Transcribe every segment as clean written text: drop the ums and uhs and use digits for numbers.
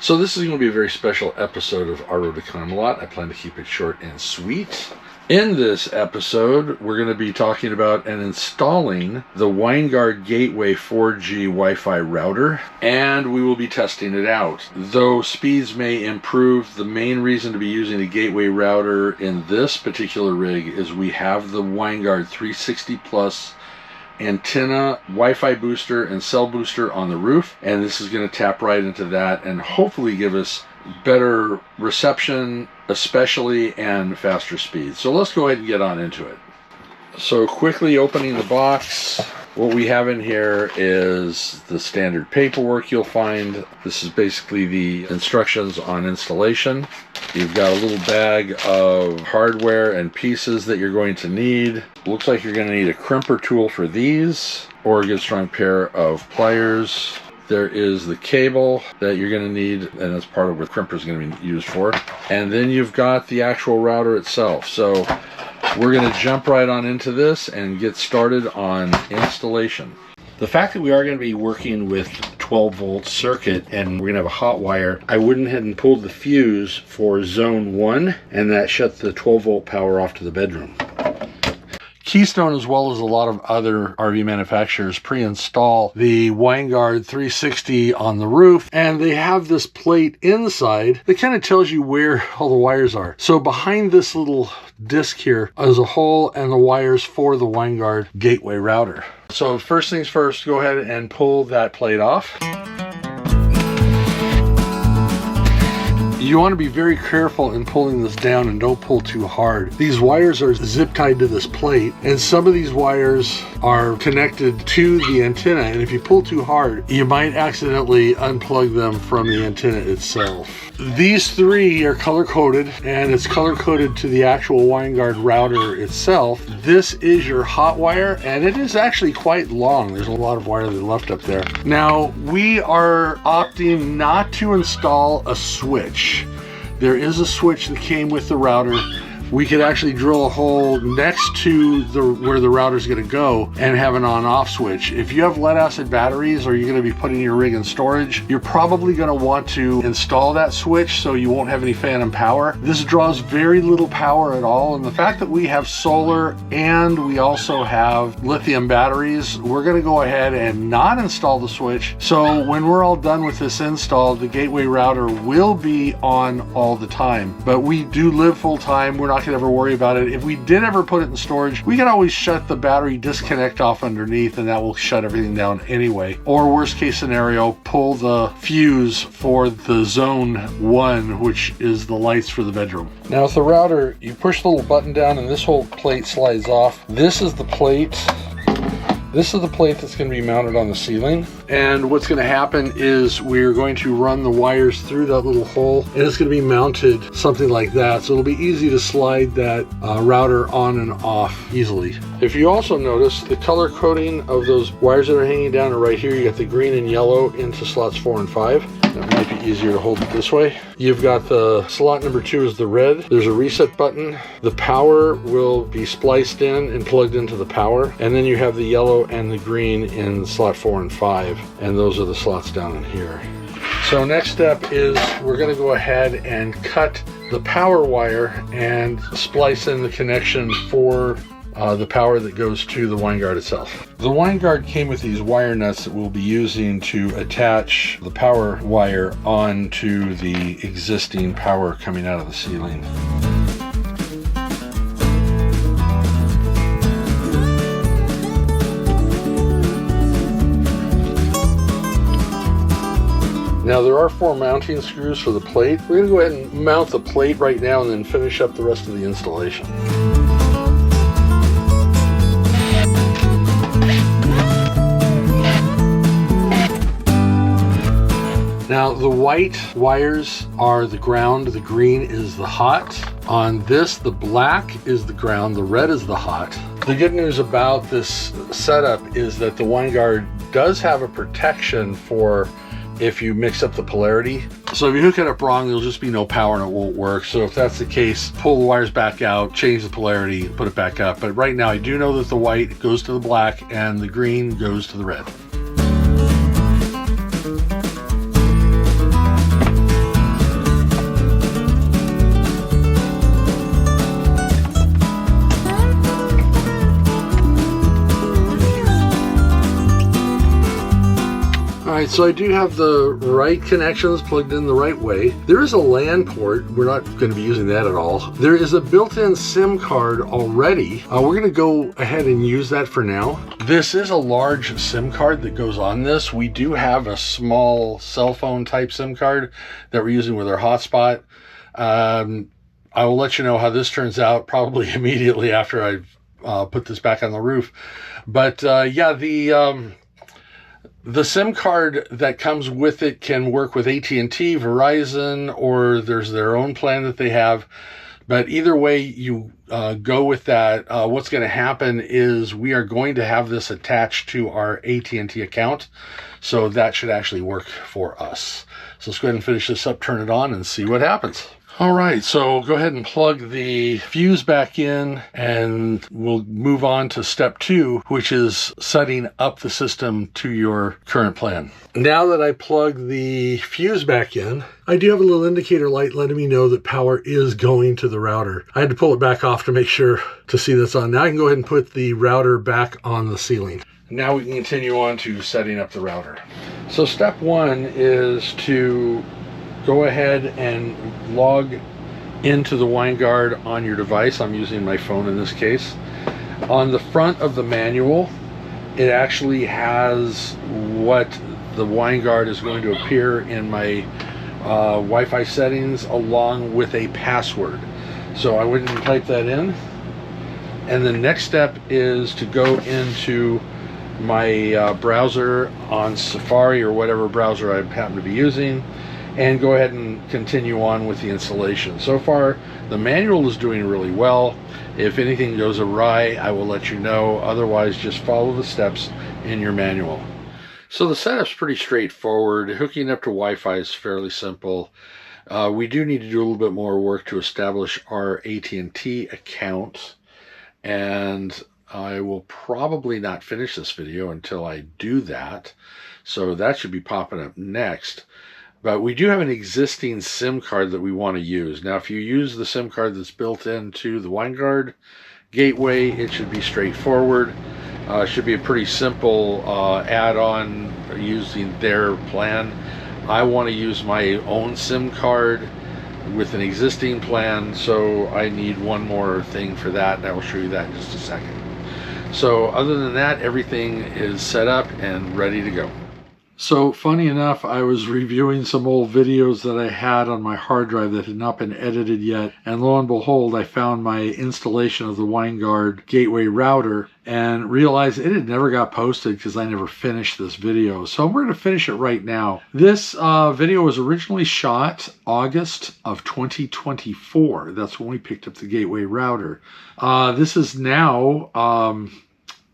So this is going to be a very special episode of Our Road to Camelot. I plan to keep it short and sweet. In this episode, we're going to be talking about and installing the Winegard Gateway 4G Wi-Fi router, and we will be testing it out. Though speeds may improve, the main reason to be using a gateway router in this particular rig is we have the Winegard 360 Plus antenna, Wi-Fi booster, and cell booster on the roof, and this is going to tap right into that and hopefully give us better reception, especially, and faster speed. So let's go ahead and get on into it. So quickly opening the box, what we have in here is the standard paperwork you'll find. This is basically the instructions on installation. You've got a little bag of hardware and pieces that you're going to need. Looks like you're going to need a crimper tool for these, or a good strong pair of pliers. There is the cable that you're going to need, and that's part of what crimper is going to be used for. And then you've got the actual router itself. So we're going to jump right on into this and get started on installation. The fact that we are going to be working with 12-volt circuit and we're going to have a hot wire, I went ahead and pulled the fuse for zone 1, and that shut the 12-volt power off to the bedroom. Keystone, as well as a lot of other RV manufacturers, pre-install the Winegard 360 on the roof, and they have this plate inside that kind of tells you where all the wires are. So behind this little disc here is a hole and the wires for the Winegard Gateway Router. So first things first, go ahead and pull that plate off. You want to be very careful in pulling this down and don't pull too hard. These wires are zip tied to this plate, and some of these wires are connected to the antenna, and if you pull too hard, you might accidentally unplug them from the antenna itself. These three are color-coded, and it's color-coded to the actual Winegard router itself. This is your hot wire, and it is actually quite long. There's a lot of wire that left up there. Now, we are opting not to install a switch. There is a switch that came with the router. We could actually drill a hole next to where the router is going to go and have an on-off switch. If you have lead-acid batteries or you're going to be putting your rig in storage, you're probably going to want to install that switch so you won't have any phantom power. This draws very little power at all, and the fact that we have solar and we also have lithium batteries, we're going to go ahead and not install the switch. So when we're all done with this install, the gateway router will be on all the time. But we do live full-time. We're not could ever worry about it. If we did ever put it in storage, we can always shut the battery disconnect off underneath, and that will shut everything down anyway. Or worst case scenario, pull the fuse for the zone 1, which is the lights for the bedroom. Now with the router, you push the little button down and this whole plate slides off. This is the plate. This is the plate that's going to be mounted on the ceiling, and what's going to happen is we're going to run the wires through that little hole, and it's going to be mounted something like that, so it'll be easy to slide that router on and off easily. If you also notice, the color coding of those wires that are hanging down are right here. You got the green and yellow into slots 4 and 5. That might be easier to hold it this way. You've got the slot number 2 is the red. There's a reset button. The power will be spliced in and plugged into the power. And then you have the yellow and the green in slot 4 and 5. And those are the slots down in here. So next step is we're going to go ahead and cut the power wire and splice in the connection for the power that goes to the Winegard itself. The Winegard came with these wire nuts that we'll be using to attach the power wire onto the existing power coming out of the ceiling. Now there are 4 mounting screws for the plate. We're going to go ahead and mount the plate right now and then finish up the rest of the installation. Now the white wires are the ground, the green is the hot. On this, the black is the ground, the red is the hot. The good news about this setup is that the Winegard does have a protection for if you mix up the polarity. So if you hook it up wrong, there'll just be no power and it won't work. So if that's the case, pull the wires back out, change the polarity, put it back up. But right now I do know that the white goes to the black and the green goes to the red. right, so I do have the right connections plugged in the right way. There is a LAN port. We're not going to be using that at all. There is a built-in SIM card already. We're going to go ahead and use that for now. This is a large SIM card that goes on this. We do have a small cell phone type SIM card that we're using with our hotspot. I will let you know how this turns out probably immediately after I've put this back on the roof. But yeah, the SIM card that comes with it can work with AT&T, Verizon, or there's their own plan that they have. But either way you go with that, what's going to happen is we are going to have this attached to our AT&T account. So that should actually work for us. So let's go ahead and finish this up, turn it on, and see what happens. All right, so go ahead and plug the fuse back in, and we'll move on to step 2, which is setting up the system to your current plan. Now that I plug the fuse back in, I do have a little indicator light letting me know that power is going to the router. I had to pull it back off to make sure to see that's on. Now I can go ahead and put the router back on the ceiling. Now we can continue on to setting up the router. So step 1 is to go ahead and log into the Winegard on your device. I'm using my phone in this case. On the front of the manual, it actually has what the Winegard is going to appear in my Wi-Fi settings along with a password. So I went and typed that in. And the next step is to go into my browser on Safari or whatever browser I happen to be using, and go ahead and continue on with the installation. So far, the manual is doing really well. If anything goes awry, I will let you know. Otherwise, just follow the steps in your manual. So the setup's pretty straightforward. Hooking up to Wi-Fi is fairly simple. We do need to do a little bit more work to establish our AT&T account, and I will probably not finish this video until I do that. So that should be popping up next. But we do have an existing SIM card that we want to use. Now, if you use the SIM card that's built into the Winegard Gateway, it should be straightforward. It should be a pretty simple add-on using their plan. I want to use my own SIM card with an existing plan, so I need one more thing for that, and I will show you that in just a second. So other than that, everything is set up and ready to go. So funny enough, I was reviewing some old videos that I had on my hard drive that had not been edited yet, and lo and behold, I found my installation of the Winegard Gateway Router and realized it had never got posted because I never finished this video. So we're going to finish it right now. This video was originally shot August of 2024. That's when we picked up the Gateway Router. This is now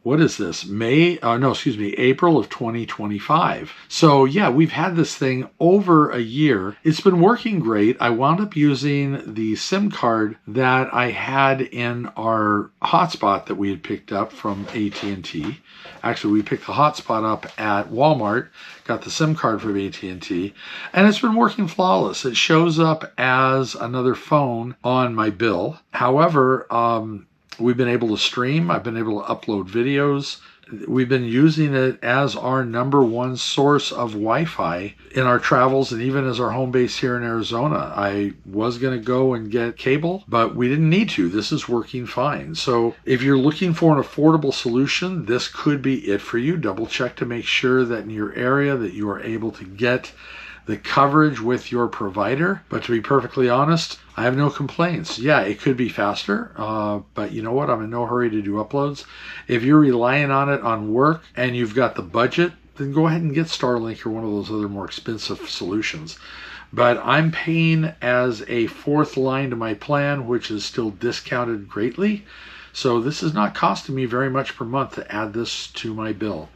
what is this? April of 2025. So yeah, we've had this thing over a year. It's been working great. I wound up using the SIM card that I had in our hotspot that we had picked up from AT&T. Actually, we picked the hotspot up at Walmart, got the SIM card from AT&T, and it's been working flawless. It shows up as another phone on my bill. However, we've been able to stream. I've been able to upload videos. We've been using it as our #1 source of Wi-Fi in our travels and even as our home base here in Arizona. I was going to go and get cable, but we didn't need to. This is working fine. So if you're looking for an affordable solution, this could be it for you. Double check to make sure that in your area that you are able to get the coverage with your provider. But to be perfectly honest, I have no complaints. Yeah, it could be faster, but you know what? I'm in no hurry to do uploads. If you're relying on it on work and you've got the budget, then go ahead and get Starlink or one of those other more expensive solutions. But I'm paying as a 4th line to my plan, which is still discounted greatly. So this is not costing me very much per month to add this to my bill.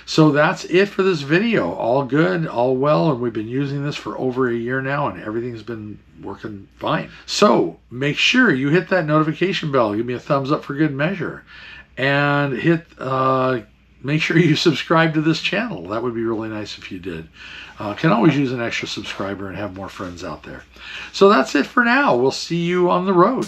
So that's it for this video. All good, all well, and we've been using this for over a year now, and everything's been working fine. So make sure you hit that notification bell. Give me a thumbs up for good measure. And make sure you subscribe to this channel. That would be really nice if you did. Can always use an extra subscriber and have more friends out there. So that's it for now. We'll see you on the road.